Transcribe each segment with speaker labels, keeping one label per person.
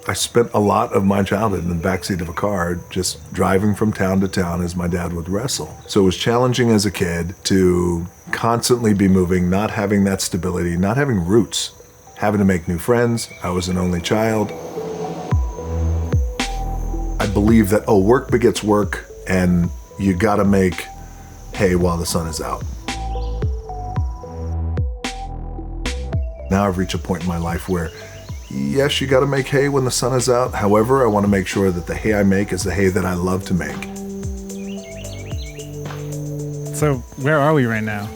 Speaker 1: I spent a lot of my childhood in the backseat of a car, just driving from town to town as my dad would wrestle. So it was challenging as a kid to constantly be moving, not having that stability, not having roots, having to make new friends. I was an only child. I believe that, work begets work, and you gotta make hay while the sun is out. Now I've reached a point in my life where, yes, you gotta make hay when the sun is out. However, I wanna make sure that the hay I make is the hay that I love to make.
Speaker 2: So where are we right now?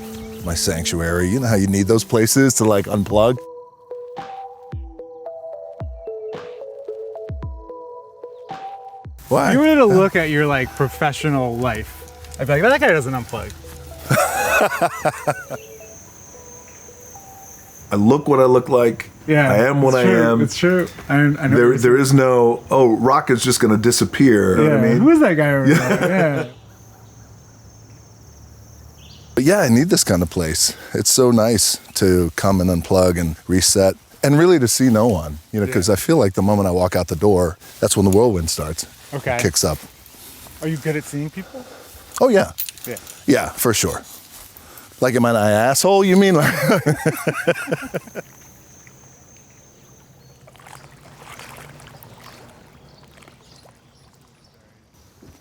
Speaker 1: My sanctuary. You know how you need those places to like unplug? Why?
Speaker 2: If you were to look at your like professional life, I'd be like, that guy doesn't unplug.
Speaker 1: I look what I look like.
Speaker 2: Yeah,
Speaker 1: I am what I am.
Speaker 2: It's true. I know
Speaker 1: There is no, rock is just going to disappear.
Speaker 2: Yeah.
Speaker 1: You know what I mean?
Speaker 2: Who is that guy over there? Yeah.
Speaker 1: But yeah, I need this kind of place. It's so nice to come and unplug and reset and really to see no one, because I feel like the moment I walk out the door, that's when the whirlwind starts.
Speaker 2: Okay.
Speaker 1: It kicks up.
Speaker 2: Are you good at seeing people?
Speaker 1: Oh, yeah.
Speaker 2: Yeah.
Speaker 1: Yeah, for sure. Like, am I an asshole, you mean?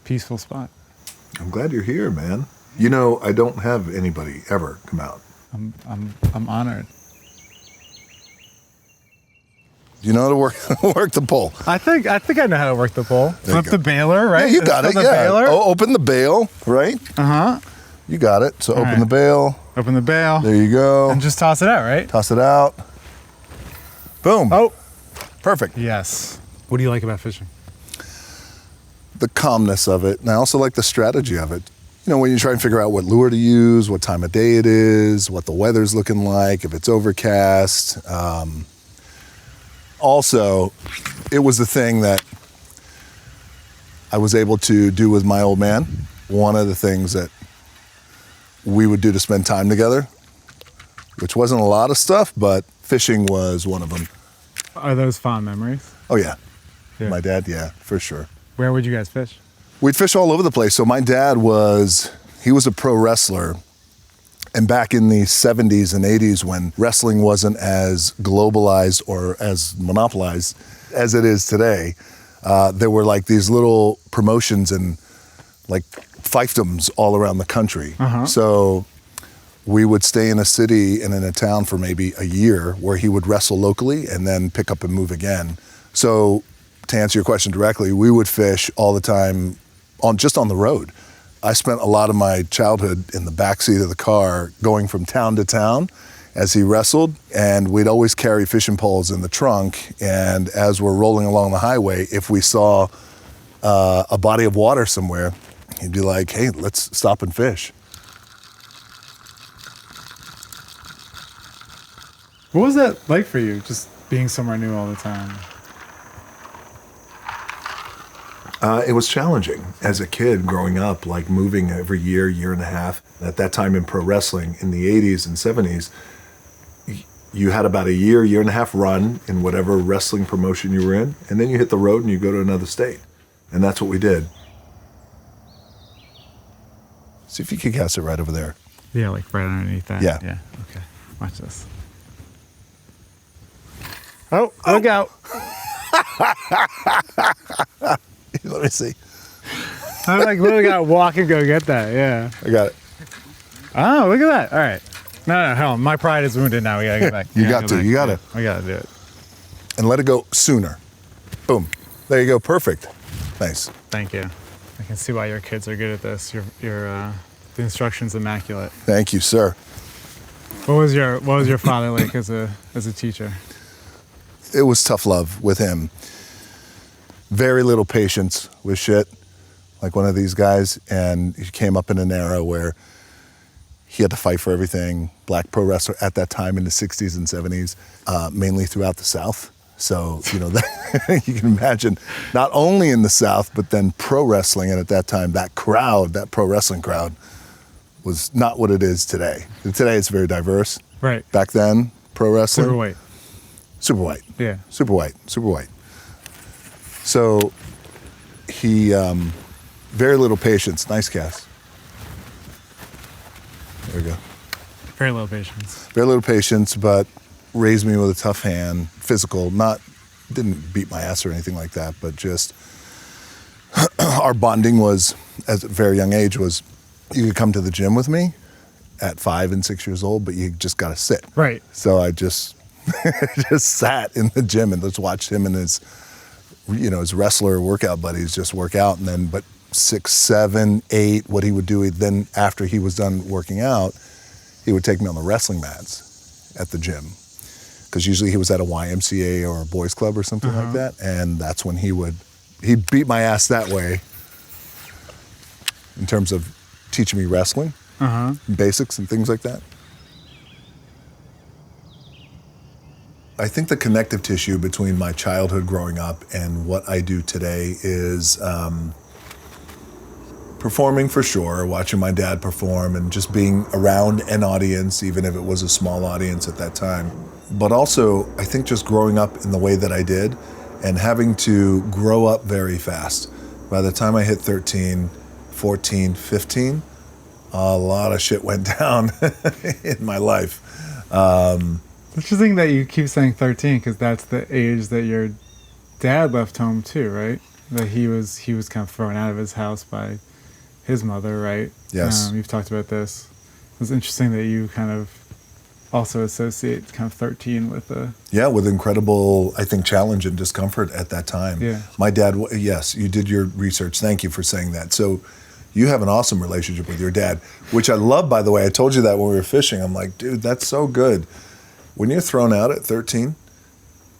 Speaker 2: Peaceful spot.
Speaker 1: I'm glad you're here, man. I don't have anybody ever come out.
Speaker 2: I'm honored.
Speaker 1: Do you know how to work the pole?
Speaker 2: I think I know how to work the pole. Flip the baler, right?
Speaker 1: Yeah, you got it.
Speaker 2: The
Speaker 1: Yeah.
Speaker 2: baler.
Speaker 1: Oh, open the bail, right?
Speaker 2: Uh-huh.
Speaker 1: You got it. So open
Speaker 2: right.
Speaker 1: the bail.
Speaker 2: Open the bail.
Speaker 1: There you go.
Speaker 2: And just toss it out, right?
Speaker 1: Toss it out. Boom.
Speaker 2: Oh.
Speaker 1: Perfect.
Speaker 2: Yes. What do you like about fishing?
Speaker 1: The calmness of it. And I also like the strategy of it. When you try and figure out what lure to use, what time of day it is, what the weather's looking like, if it's overcast. Also, it was the thing that I was able to do with my old man. One of the things that we would do to spend time together, which wasn't a lot of stuff, but fishing was one of them.
Speaker 2: Are those fond memories?
Speaker 1: Oh, yeah. My dad, yeah, for sure.
Speaker 2: Where would you guys fish?
Speaker 1: We'd fish all over the place. So my dad was a pro wrestler. And back in the 70s and 80s, when wrestling wasn't as globalized or as monopolized as it is today, there were like these little promotions and like fiefdoms all around the country.
Speaker 2: Uh-huh.
Speaker 1: So we would stay in a city and in a town for maybe a year where he would wrestle locally and then pick up and move again. So to answer your question directly, we would fish all the time just on the road. I spent a lot of my childhood in the backseat of the car going from town to town as he wrestled, and we'd always carry fishing poles in the trunk, and as we're rolling along the highway, if we saw a body of water somewhere, he'd be like, hey, let's stop and fish.
Speaker 2: What was that like for you, just being somewhere new all the time?
Speaker 1: It was challenging as a kid growing up, like moving every year and a half. At that time in pro wrestling in the 80s and 70s, you had about a year and a half run in whatever wrestling promotion you were in, and then you hit the road and you go to another state. And that's what we did. See if you can cast it right over there.
Speaker 2: Yeah, like right underneath that.
Speaker 1: Yeah.
Speaker 2: Yeah. Okay. Watch this. Oh, look out.
Speaker 1: Let me see.
Speaker 2: I like literally got to walk and go get that. Yeah.
Speaker 1: I got it.
Speaker 2: Oh, look at that. All right. No, hell, my pride is wounded now. We got to get back.
Speaker 1: You got to. You got it.
Speaker 2: We got to do it.
Speaker 1: And let it go sooner. Boom. There you go. Perfect. Nice.
Speaker 2: Thank you. I can see why your kids are good at this. The instruction's immaculate.
Speaker 1: Thank you, sir.
Speaker 2: What was your father like as a teacher?
Speaker 1: It was tough love with him. Very little patience with shit, like one of these guys, and he came up in an era where he had to fight for everything. Black pro wrestler at that time in the 60s and 70s, mainly throughout the South. So, that, you can imagine, not only in the South, but then pro wrestling, and at that time, that pro wrestling crowd, was not what it is today. Today, it's very diverse.
Speaker 2: Right.
Speaker 1: Back then, pro wrestling.
Speaker 2: Super white.
Speaker 1: Super white.
Speaker 2: Yeah.
Speaker 1: Super white. Super white. So he, very little patience. Nice cast. There we go.
Speaker 2: Very low patience.
Speaker 1: Very little patience, but raised me with a tough hand, physical, didn't beat my ass or anything like that, but just our bonding was, at a very young age, was you could come to the gym with me at 5 and 6 years old, but you just got to sit.
Speaker 2: Right.
Speaker 1: So I just just sat in the gym and just watched him and his wrestler workout buddies just work out. And then, but 6, 7, 8, what he would do, then after he was done working out, he would take me on the wrestling mats at the gym. Because usually he was at a YMCA or a boys club or something like that. And that's when he'd beat my ass that way in terms of teaching me wrestling, basics and things like that. I think the connective tissue between my childhood growing up and what I do today is performing for sure, watching my dad perform and just being around an audience, even if it was a small audience at that time. But also, I think just growing up in the way that I did and having to grow up very fast. By the time I hit 13, 14, 15, a lot of shit went down in my life.
Speaker 2: Interesting that you keep saying 13 because that's the age that your dad left home too, right? That he was kind of thrown out of his house by his mother, right?
Speaker 1: Yes.
Speaker 2: You've talked about this. It was interesting that you kind of also associate kind of 13 with a...
Speaker 1: Yeah, with incredible, I think, challenge and discomfort at that time.
Speaker 2: Yeah.
Speaker 1: My dad, yes, you did your research. Thank you for saying that. So you have an awesome relationship with your dad, which I love, by the way. I told you that when we were fishing. I'm like, dude, that's so good. When you're thrown out at 13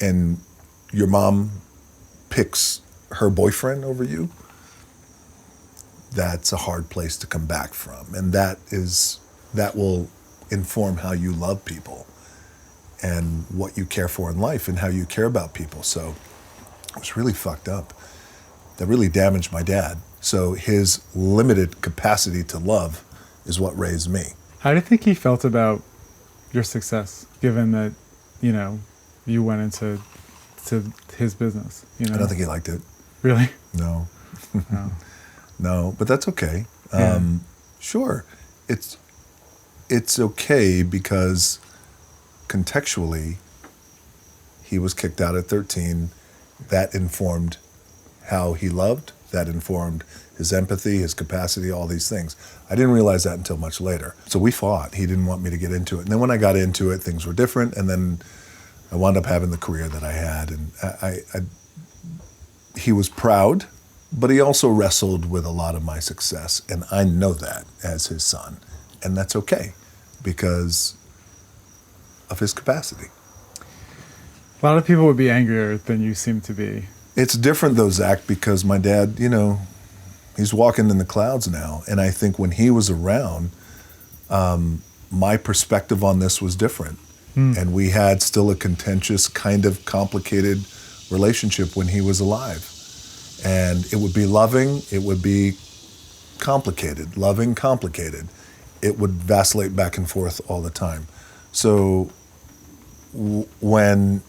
Speaker 1: and your mom picks her boyfriend over you, that's a hard place to come back from. And that will inform how you love people and what you care for in life and how you care about people. So it was really fucked up. That really damaged my dad. So his limited capacity to love is what raised me.
Speaker 2: How do you think he felt about your success, given that, you went into his business?
Speaker 1: I don't think he liked it.
Speaker 2: Really?
Speaker 1: No.
Speaker 2: Oh.
Speaker 1: No, but that's okay.
Speaker 2: Yeah.
Speaker 1: Sure. It's okay because contextually, he was kicked out at 13. That informed how he loved. That informed his empathy, his capacity, all these things. I didn't realize that until much later. So we fought. He didn't want me to get into it. And then when I got into it, things were different. And then I wound up having the career that I had. And he was proud, but he also wrestled with a lot of my success. And I know that as his son. And that's okay because of his capacity.
Speaker 2: A lot of people would be angrier than you seem to be.
Speaker 1: It's different though, Zach, because my dad, he's walking in the clouds now. And I think when he was around, my perspective on this was different. And we had still a contentious, kind of complicated relationship when he was alive. And it would be loving, it would be complicated, loving, complicated. It would vacillate back and forth all the time. So when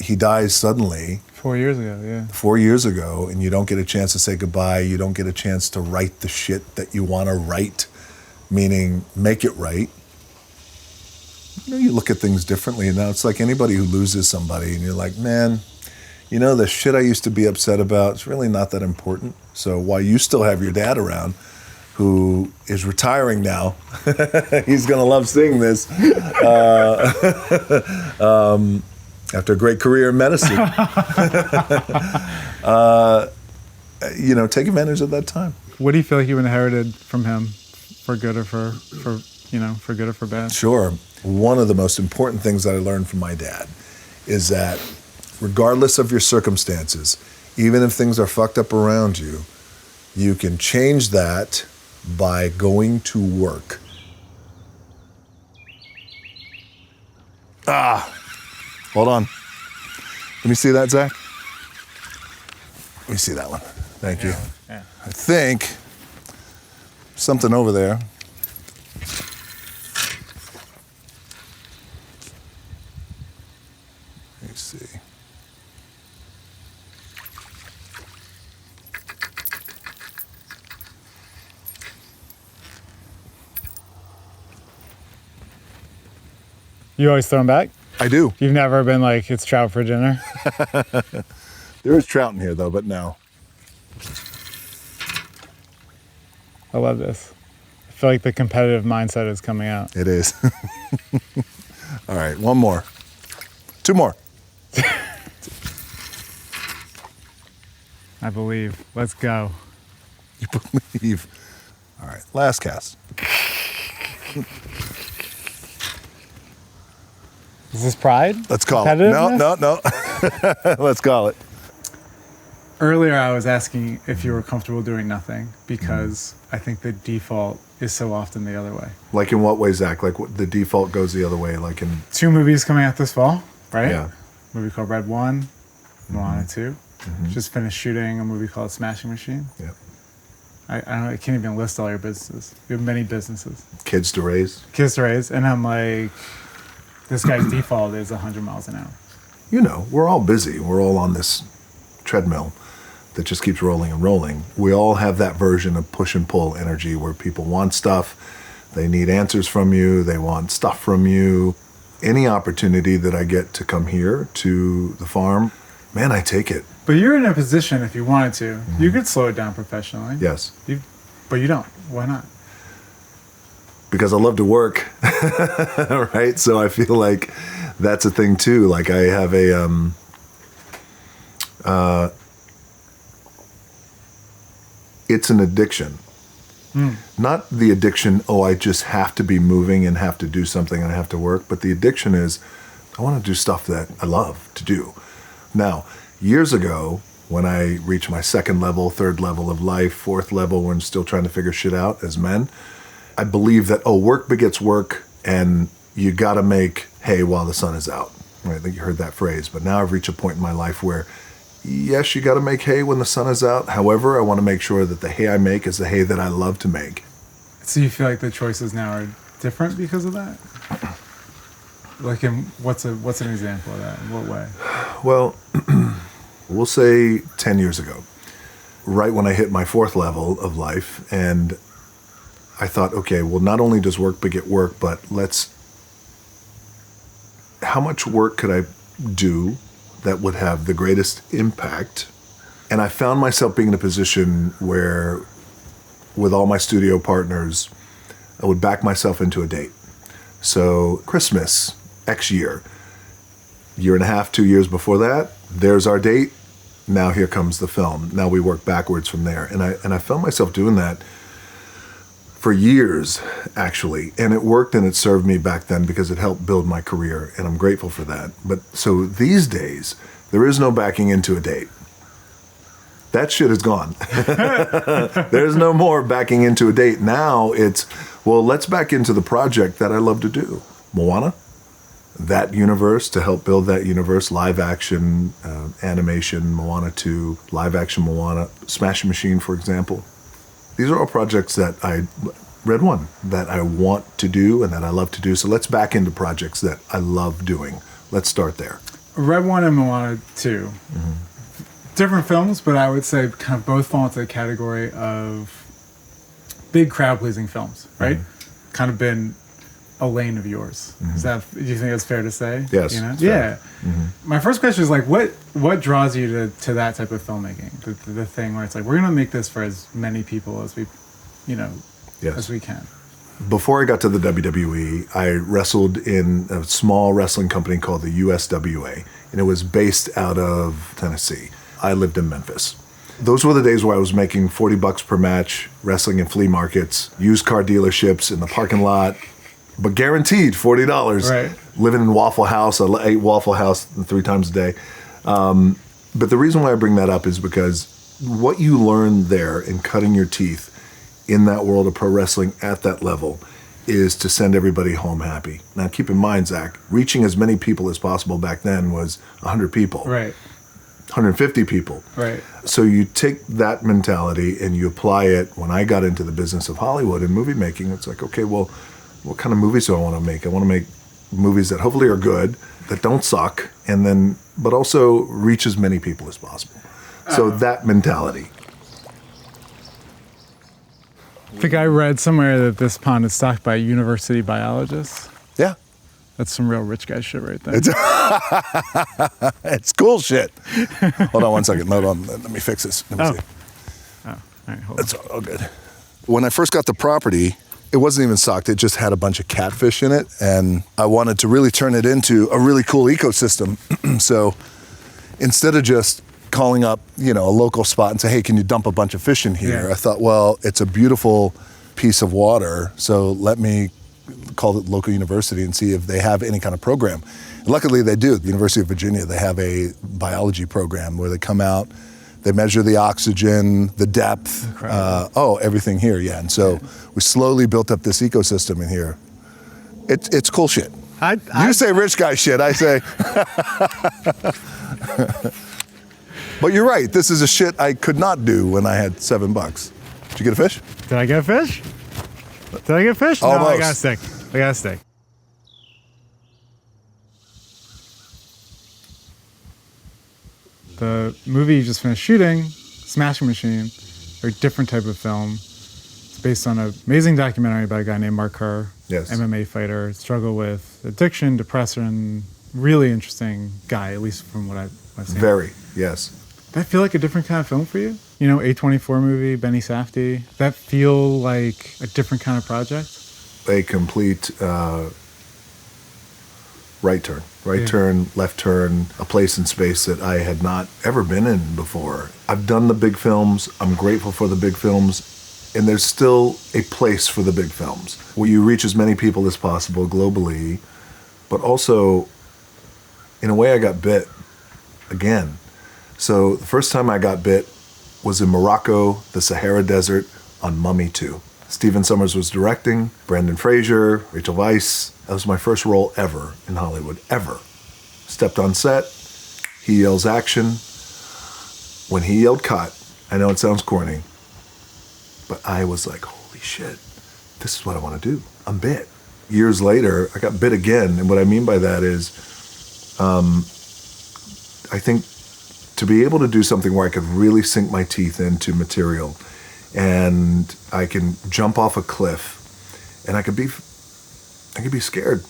Speaker 1: he dies suddenly...
Speaker 2: 4 years ago, yeah.
Speaker 1: 4 years ago, and you don't get a chance to say goodbye, you don't get a chance to write the shit that you want to write, meaning make it right. You look at things differently, and now it's like anybody who loses somebody, and you're like, man, the shit I used to be upset about, it's really not that important. So while you still have your dad around, who is retiring now, he's going to love seeing this, after a great career in medicine, take advantage of that time.
Speaker 2: What do you feel like you inherited from him, for good or for good or for bad?
Speaker 1: Sure. One of the most important things that I learned from my dad is that regardless of your circumstances, even if things are fucked up around you, you can change that by going to work. Hold on. Let me see that, Zach. Let me see that one. Thank you.
Speaker 2: Yeah.
Speaker 1: I think something over there. Let me see.
Speaker 2: You always throw them back?
Speaker 1: I do.
Speaker 2: You've never been like, it's trout for dinner?
Speaker 1: There is trout in here though, but no.
Speaker 2: I love this. I feel like the competitive mindset is coming out.
Speaker 1: It is. All right, one more. Two more.
Speaker 2: I believe. Let's go.
Speaker 1: You believe. All right, last cast.
Speaker 2: Is this pride?
Speaker 1: Let's call it. No. Let's call it.
Speaker 2: Earlier, I was asking if you were comfortable doing nothing because I think the default is so often the other way.
Speaker 1: Like in what way, Zach? Like the default goes the other way? Like in
Speaker 2: 2 movies coming out this fall, right?
Speaker 1: Yeah.
Speaker 2: A movie called Red 1, Moana 2. Just finished shooting a movie called Smashing Machine.
Speaker 1: Yeah.
Speaker 2: I don't know, I can't even list all your businesses. You have many businesses.
Speaker 1: Kids to raise.
Speaker 2: Kids to raise. And I'm like, this guy's default is 100 miles an hour.
Speaker 1: You know, we're all busy. We're all on this treadmill that just keeps rolling and rolling. We all have that version of push and pull energy where people want stuff. They need answers from you. They want stuff from you. Any opportunity that I get to come here to the farm, man, I take it.
Speaker 2: But you're in a position, if you wanted to, you could slow it down professionally.
Speaker 1: Yes.
Speaker 2: But you don't. Why not?
Speaker 1: Because I love to work, right? So I feel like that's a thing too. Like I have it's an addiction. Not the addiction, I just have to be moving and have to do something and I have to work, but the addiction is I want to do stuff that I love to do. Now, years ago, when I reached my 2nd level, 3rd level of life, 4th level, when I'm still trying to figure shit out as men, I believe that, work begets work and you got to make hay while the sun is out. Right? I think you heard that phrase, but now I've reached a point in my life where yes, you got to make hay when the sun is out. However, I want to make sure that the hay I make is the hay that I love to make.
Speaker 2: So you feel like the choices now are different because of that? Like, what's an example of that? In what way?
Speaker 1: Well, we'll say 10 years ago, right when I hit my 4th level of life, and I thought, okay, well, not only does work beget work, but how much work could I do that would have the greatest impact? And I found myself being in a position where, with all my studio partners, I would back myself into a date. So Christmas, X year and a half, 2 years before that, there's our date. Now here comes the film. Now we work backwards from there. And I found myself doing that for years, actually. And it worked and it served me back then because it helped build my career. And I'm grateful for that. But so these days, there is no backing into a date. That shit is gone. There's no more backing into a date. Now it's, well, let's back into the project that I love to do. Moana, that universe, to help build that universe, live action, animation, Moana 2, live action Moana, Smashing Machine, for example. These are all projects that Red 1, that I want to do and that I love to do. So let's back into projects that I love doing. Let's start there.
Speaker 2: Red 1 and Moana 2. Different films, but I would say kind of both fall into the category of big crowd-pleasing films, right? Kind of been a lane of yours. Is that? Do you think that's fair to say?
Speaker 1: Yes.
Speaker 2: You know? Yeah. My first question is like, what draws you to that type of filmmaking? The thing where it's like, we're gonna make this for as many people as we, as we can.
Speaker 1: Before I got to the WWE, I wrestled in a small wrestling company called the USWA, and it was based out of Tennessee. I lived in Memphis. Those were the days where I was making $40 per match, wrestling in flea markets, used car dealerships in the parking lot, but guaranteed $40.
Speaker 2: Right.
Speaker 1: Living in Waffle House, I ate Waffle House 3 times a day. But the reason why I bring that up is because what you learn there in cutting your teeth in that world of pro wrestling at that level is to send everybody home happy. Now, keep in mind, Zach, reaching as many people as possible back then was 100 people.
Speaker 2: Right.
Speaker 1: 150 people.
Speaker 2: Right.
Speaker 1: So you take that mentality and you apply it. When I got into the business of Hollywood and movie making, it's like, okay, well, what kind of movies do I want to make? I want to make movies that hopefully are good, that don't suck, and then, but also reach as many people as possible. So that mentality.
Speaker 2: I think I read somewhere that this pond is stocked by university biologists.
Speaker 1: Yeah.
Speaker 2: That's some real rich guy shit right there.
Speaker 1: It's cool shit. Hold on one second. Hold on. Let me fix this. Let me see.
Speaker 2: Oh, all right, hold on.
Speaker 1: It's all good. When I first got the property, it wasn't even socked. It just had a bunch of catfish in it. And I wanted to really turn it into a really cool ecosystem. So instead of just calling up, a local spot and say, hey, can you dump a bunch of fish in here?
Speaker 2: Yeah.
Speaker 1: I thought, well, it's a beautiful piece of water. So let me call it local university and see if they have any kind of program. And luckily they do. The University of Virginia, they have a biology program where they come out, they measure the oxygen, the depth, everything here, yeah. And so we slowly built up this ecosystem in here. It's cool shit. You say rich guy shit, I say. But you're right, this is a shit I could not do when I had $7. Did you get a fish?
Speaker 2: Did I get a fish? Did I get a fish?
Speaker 1: Almost.
Speaker 2: No, I got a steak. The movie you just finished shooting, Smashing Machine, a different type of film. It's based on an amazing documentary about a guy named Mark Kerr,
Speaker 1: Yes.
Speaker 2: MMA fighter, struggle with addiction, depression, really interesting guy, at least from what I've seen.
Speaker 1: Very, yes.
Speaker 2: That feel like a different kind of film for you? A24 movie, Benny Safdie. That feel like a different kind of project?
Speaker 1: A complete right turn, left turn, a place in space that I had not ever been in before. I've done the big films. I'm grateful for the big films. And there's still a place for the big films where you reach as many people as possible globally. But also, in a way, I got bit again. So the first time I got bit was in Morocco, the Sahara Desert, on Mummy 2. Stephen Sommers was directing, Brendan Fraser, Rachel Weisz. That was my first role ever in Hollywood, ever. Stepped on set, he yells action. When he yelled cut, I know it sounds corny, but I was like, holy shit, this is what I want to do. I'm bit. Years later, I got bit again, and what I mean by that is, I think to be able to do something where I could really sink my teeth into material and I can jump off a cliff and I could be scared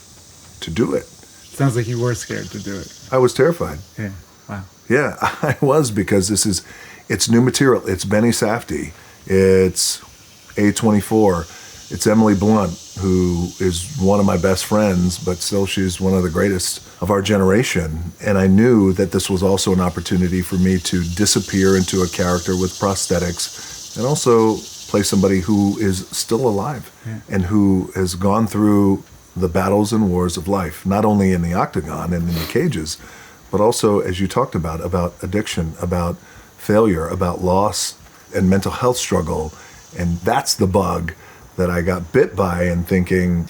Speaker 1: to do it.
Speaker 2: Sounds like you were scared to do it.
Speaker 1: I was terrified.
Speaker 2: Yeah. Wow.
Speaker 1: Yeah, I was, because it's new material. It's Benny Safdie. It's A24. It's Emily Blunt, who is one of my best friends, but still she's one of the greatest of our generation. And I knew that this was also an opportunity for me to disappear into a character with prosthetics and also play somebody who is still alive and who has gone through the battles and wars of life, not only in the octagon and in the cages, but also, as you talked about addiction, about failure, about loss and mental health struggle. And that's the bug that I got bit by, and thinking,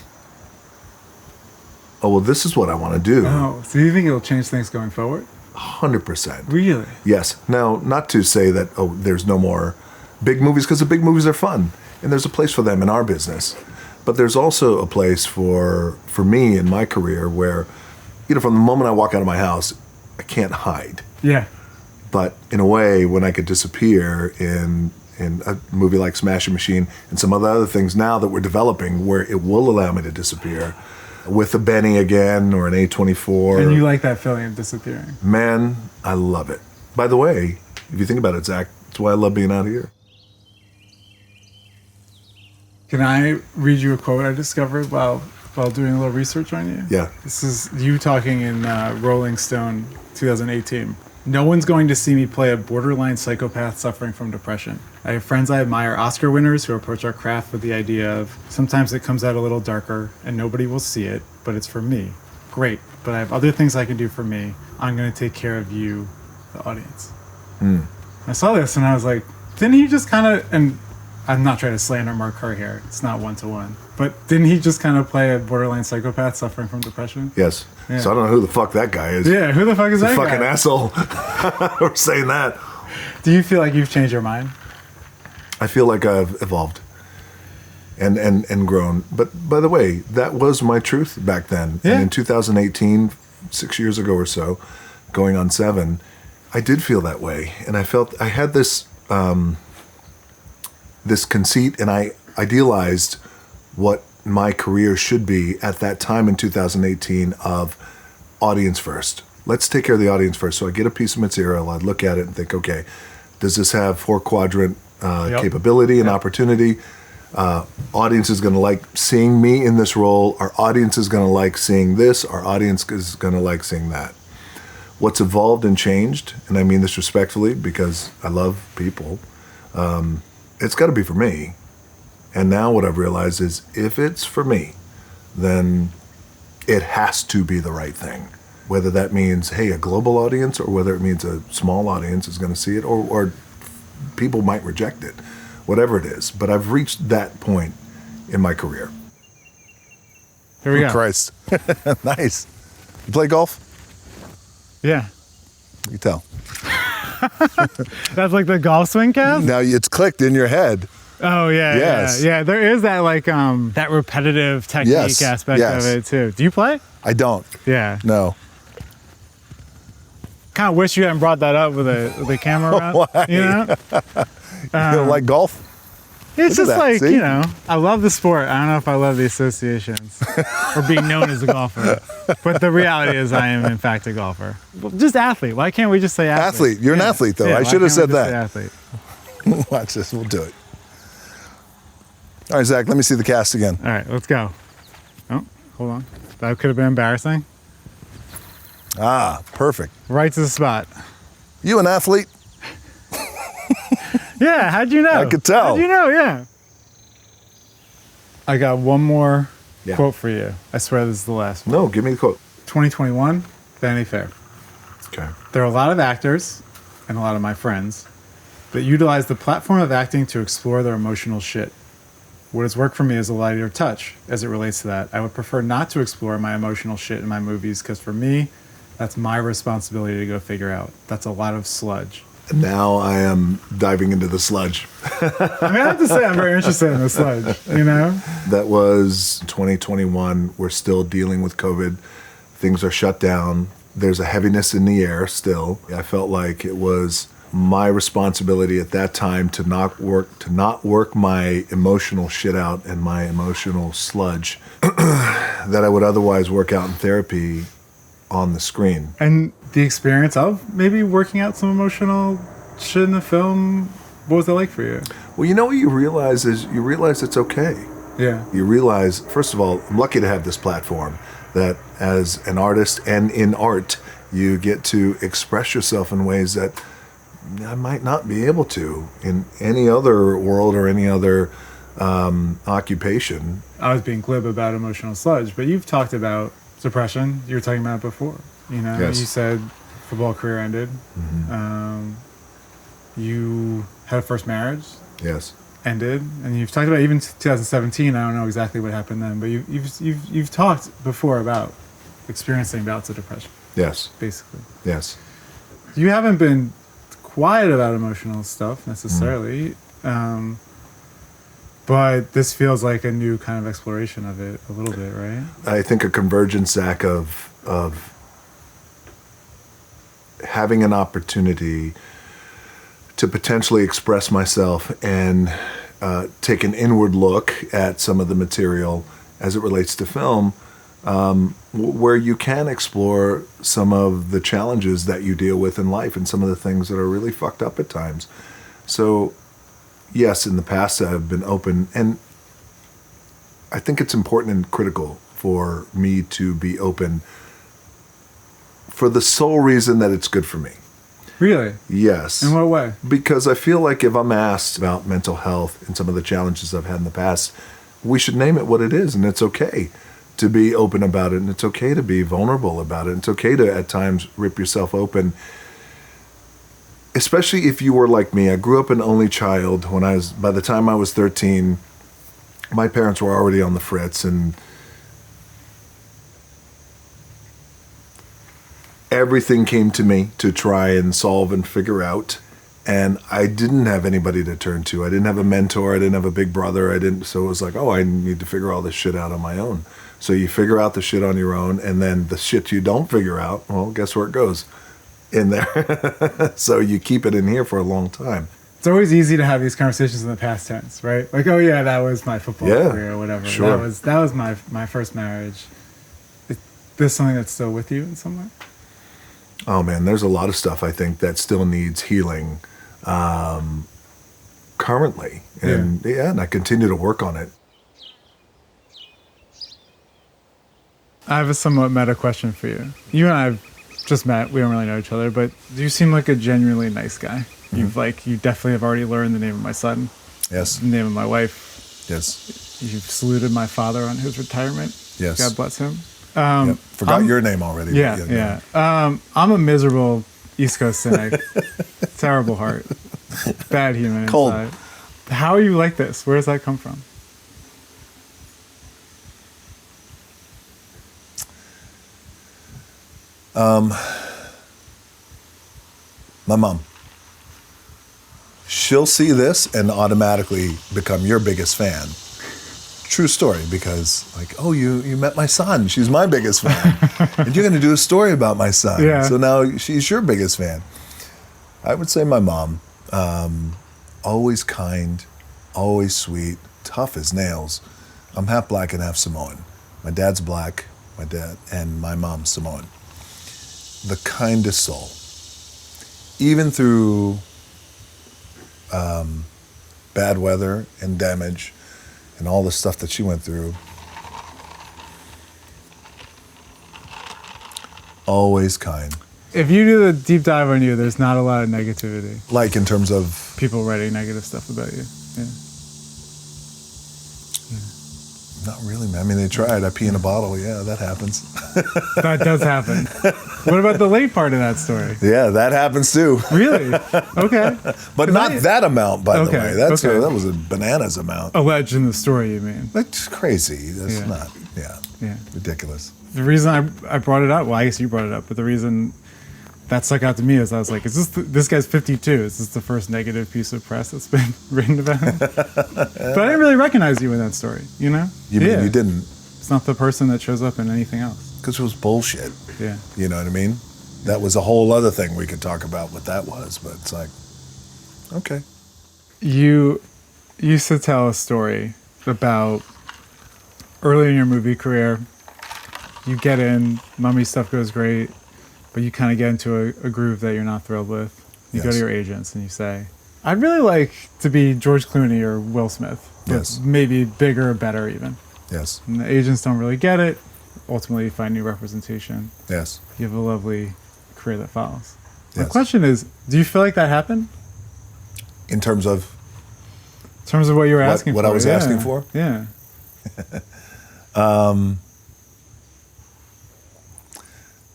Speaker 1: oh, well, this is what I want to do.
Speaker 2: Oh, so you think it'll change things going forward?
Speaker 1: 100%.
Speaker 2: Really?
Speaker 1: Yes. Now, not to say that, there's no more big movies, because the big movies are fun, and there's a place for them in our business. But there's also a place for me in my career where, from the moment I walk out of my house, I can't hide.
Speaker 2: Yeah.
Speaker 1: But in a way, when I could disappear in a movie like Smashing Machine and some other things now that we're developing where it will allow me to disappear with a Benny again or an A24.
Speaker 2: And you like that feeling of disappearing?
Speaker 1: Man, I love it. By the way, if you think about it, Zach, that's why I love being out here.
Speaker 2: Can I read you a quote I discovered while doing a little research on you?
Speaker 1: Yeah.
Speaker 2: This is you talking in Rolling Stone 2018. No one's going to see me play a borderline psychopath suffering from depression. I have friends I admire, Oscar winners, who approach our craft with the idea of sometimes it comes out a little darker and nobody will see it, but it's for me. Great, but I have other things I can do for me. I'm going to take care of you, the audience. I saw this and I was like, didn't he just kind of, and I'm not trying to slander Mark Kerr here, it's not one-to-one, but didn't he just kind of play a borderline psychopath suffering from depression?
Speaker 1: Yes.
Speaker 2: Yeah.
Speaker 1: So I don't know who the fuck that guy is.
Speaker 2: Yeah, who the fuck is that guy?
Speaker 1: Fucking asshole. We're saying that.
Speaker 2: Do you feel like you've changed your mind?
Speaker 1: I feel like I've evolved and grown. But by the way, that was my truth back then.
Speaker 2: Yeah.
Speaker 1: And in 2018, 6 years ago or so, going on 7, I did feel that way. And I felt I had this this conceit, and I idealized what my career should be at that time in 2018 of audience first. Let's take care of the audience first. So I get a piece of material, I look at it and think, okay, does this have 4-quadrant capability and opportunity? Audience is going to like seeing me in this role. Our audience is going to like seeing this. Our audience is going to like seeing that. What's evolved and changed, and I mean this respectfully because I love people, it's got to be for me. And now what I've realized is if it's for me, then it has to be the right thing. Whether that means, hey, a global audience, or whether it means a small audience is going to see it, or people might reject it, whatever it is. But I've reached that point in my career.
Speaker 2: Here we go.
Speaker 1: Christ. Nice. You play golf?
Speaker 2: Yeah.
Speaker 1: You tell.
Speaker 2: That's like the golf swing cast?
Speaker 1: Now it's clicked in your head.
Speaker 2: Oh, yeah.
Speaker 1: Yes.
Speaker 2: Yeah. There is that that repetitive technique aspect of it, too. Do you play?
Speaker 1: I don't.
Speaker 2: Yeah.
Speaker 1: No.
Speaker 2: Kind of wish you hadn't brought that up with the camera around.
Speaker 1: Why?
Speaker 2: You know?
Speaker 1: You don't like golf?
Speaker 2: It's
Speaker 1: Look at
Speaker 2: just
Speaker 1: that,
Speaker 2: like,
Speaker 1: see?
Speaker 2: you know, I love the sport. I don't know if I love the associations or being known as a golfer. But the reality is I am, in fact, a golfer. Well, just athlete. Why can't we just say athlete?
Speaker 1: Athlete. You're an athlete, though. I should have said that.
Speaker 2: Athlete.
Speaker 1: Watch this. We'll do it. All right, Zach, let me see the cast again.
Speaker 2: All right, let's go. Oh, hold on. That could have been embarrassing.
Speaker 1: Ah, perfect.
Speaker 2: Right to the spot.
Speaker 1: You an athlete?
Speaker 2: Yeah, how'd you know?
Speaker 1: I could tell.
Speaker 2: How'd you know? Yeah. I got one more quote for you. I swear this is the last one.
Speaker 1: No, give me the quote.
Speaker 2: 2021, Vanity Fair.
Speaker 1: Okay.
Speaker 2: There are a lot of actors, and a lot of my friends, that utilize the platform of acting to explore their emotional shit. What has worked for me is a lighter touch as it relates to that. I would prefer not to explore my emotional shit in my movies because for me, that's my responsibility to go figure out. That's a lot of sludge.
Speaker 1: Now I am diving into the sludge.
Speaker 2: I mean, I have to say I'm very interested in the sludge, you know?
Speaker 1: That was 2021. We're still dealing with COVID. Things are shut down. There's a heaviness in the air still. I felt like it was my responsibility at that time to not work my emotional shit out and my emotional sludge that I would otherwise work out in therapy on the screen.
Speaker 2: And the experience of maybe working out some emotional shit in the film, what was that like for you?
Speaker 1: Well, you know what you realize it's okay.
Speaker 2: Yeah.
Speaker 1: You realize, first of all, I'm lucky to have this platform that as an artist and in art, you get to express yourself in ways that I might not be able to in any other world or any other occupation.
Speaker 2: I was being glib about emotional sludge, but you've talked about depression. You were talking about it before. You know,
Speaker 1: Yes.
Speaker 2: You said football career ended.
Speaker 1: Mm-hmm.
Speaker 2: You had a first marriage.
Speaker 1: Yes.
Speaker 2: Ended, and you've talked about even 2017. I don't know exactly what happened then, but you've talked before about experiencing bouts of depression.
Speaker 1: Yes.
Speaker 2: Basically.
Speaker 1: Yes.
Speaker 2: You haven't been quiet about emotional stuff necessarily, but this feels like a new kind of exploration of it a little bit, right?
Speaker 1: I think a convergence, Zach, of having an opportunity to potentially express myself and take an inward look at some of the material as it relates to film, where you can explore some of the challenges that you deal with in life and some of the things that are really fucked up at times. So, yes, in the past I've been open, and I think it's important and critical for me to be open for the sole reason that it's good for me.
Speaker 2: Really?
Speaker 1: Yes.
Speaker 2: In what way?
Speaker 1: Because I feel like if I'm asked about mental health and some of the challenges I've had in the past, we should name it what it is, and it's okay to be open about it, and it's okay to be vulnerable about it, and it's okay to at times rip yourself open. Especially if you were like me. I grew up an only child. By the time I was 13, my parents were already on the fritz, and everything came to me to try and solve and figure out, and I didn't have anybody to turn to. I didn't have a mentor. I didn't have a big brother. So it was like, I need to figure all this shit out on my own. So you figure out the shit on your own, and then the shit you don't figure out, well, guess where it goes? In there. So you keep it in here for a long time.
Speaker 2: It's always easy to have these conversations in the past tense, right? Like, oh yeah, that was my football career or whatever.
Speaker 1: Sure.
Speaker 2: That was my first marriage. Is this something that's still with you in some way?
Speaker 1: Oh man, there's a lot of stuff I think that still needs healing currently, and and I continue to work on it.
Speaker 2: I have a somewhat meta question for you. You and I have just met. We don't really know each other, but you seem like a genuinely nice guy. Mm-hmm. You definitely have already learned the name of my son.
Speaker 1: Yes.
Speaker 2: The name of my wife.
Speaker 1: Yes.
Speaker 2: You've saluted my father on his retirement.
Speaker 1: Yes.
Speaker 2: God bless him.
Speaker 1: Forgot your name already.
Speaker 2: Yeah. I'm a miserable East Coast cynic. Terrible heart. Bad human
Speaker 1: Cold.
Speaker 2: inside. How are you like this? Where does that come from?
Speaker 1: My mom. She'll see this and automatically become your biggest fan. True story, because like, oh, you met my son. She's my biggest fan. And you're going to do a story about my son.
Speaker 2: Yeah.
Speaker 1: So now she's your biggest fan. I would say my mom, always kind, always sweet, tough as nails. I'm half black and half Samoan. My dad's black, and my mom's Samoan. The kindest soul. Even through bad weather and damage and all the stuff that she went through, always kind.
Speaker 2: If you do the deep dive on you, there's not a lot of negativity.
Speaker 1: Like in terms of...
Speaker 2: People writing negative stuff about you. Yeah.
Speaker 1: Not really, man. I mean, they tried. I pee in a bottle. Yeah, that happens.
Speaker 2: That does happen. What about the late part of that story?
Speaker 1: Yeah, that happens too.
Speaker 2: Really? Okay.
Speaker 1: But not that amount, by the way. That was a bananas amount.
Speaker 2: Alleged in the story, you mean?
Speaker 1: That's crazy. That's not, ridiculous.
Speaker 2: The reason I brought it up, well, I guess you brought it up, but the reason that stuck out to me is I was like, this guy's 52. Is this the first negative piece of press that's been written about him? But I didn't really recognize you in that story, you know?
Speaker 1: You mean you didn't?
Speaker 2: It's not the person that shows up in anything else.
Speaker 1: Because it was bullshit.
Speaker 2: Yeah.
Speaker 1: You know what I mean? That was a whole other thing we could talk about what that was, but it's like, okay.
Speaker 2: You used to tell a story about early in your movie career, you get in, mummy stuff goes great, but you kind of get into a groove that you're not thrilled with. You go to your agents and you say, I'd really like to be George Clooney or Will Smith.
Speaker 1: Yes.
Speaker 2: Maybe bigger or better even.
Speaker 1: Yes.
Speaker 2: And the agents don't really get it. Ultimately, you find new representation.
Speaker 1: Yes.
Speaker 2: You have a lovely career that follows.
Speaker 1: Yes.
Speaker 2: My question is, do you feel like that happened?
Speaker 1: In terms of?
Speaker 2: In terms of what you were asking for?
Speaker 1: What I was asking for?
Speaker 2: Yeah.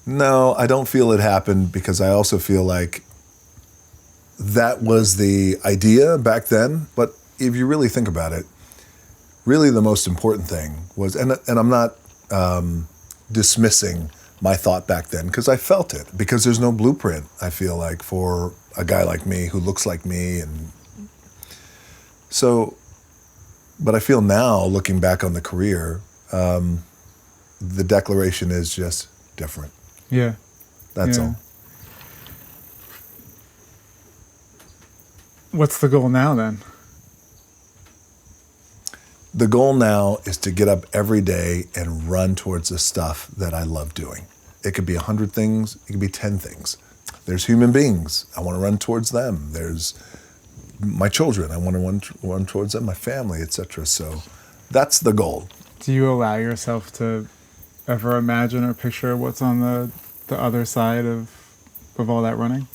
Speaker 1: No, I don't feel it happened because I also feel like that was the idea back then. But if you really think about it, really the most important thing was, and I'm not dismissing my thought back then because I felt it, because there's no blueprint, I feel like, for a guy like me who looks like me. And so, but I feel now, looking back on the career, the declaration is just different.
Speaker 2: Yeah.
Speaker 1: That's all.
Speaker 2: What's the goal now then?
Speaker 1: The goal now is to get up every day and run towards the stuff that I love doing. It could be 100 things, it could be 10 things. There's human beings, I want to run towards them. There's my children, I want to run towards them, my family, etc. So that's the goal.
Speaker 2: Do you allow yourself to ever imagine or picture what's on the other side of all that running?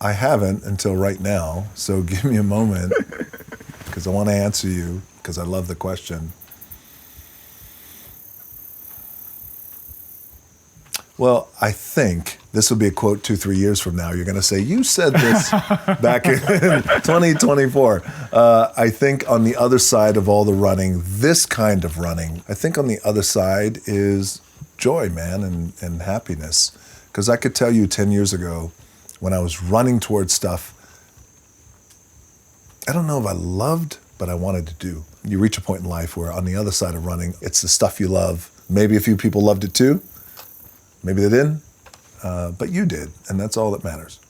Speaker 1: I haven't until right now, so give me a moment because I want to answer you because I love the question. Well, I think this will be a quote 2-3 years from now. You're going to say, you said this back in 2024. I think on the other side of all the running, this kind of running, I think on the other side is joy, man, and happiness. Because I could tell you 10 years ago when I was running towards stuff, I don't know if I loved, but I wanted to do. You reach a point in life where on the other side of running, it's the stuff you love Maybe a few people loved it too. Maybe they didn't. But you did, and that's all that matters.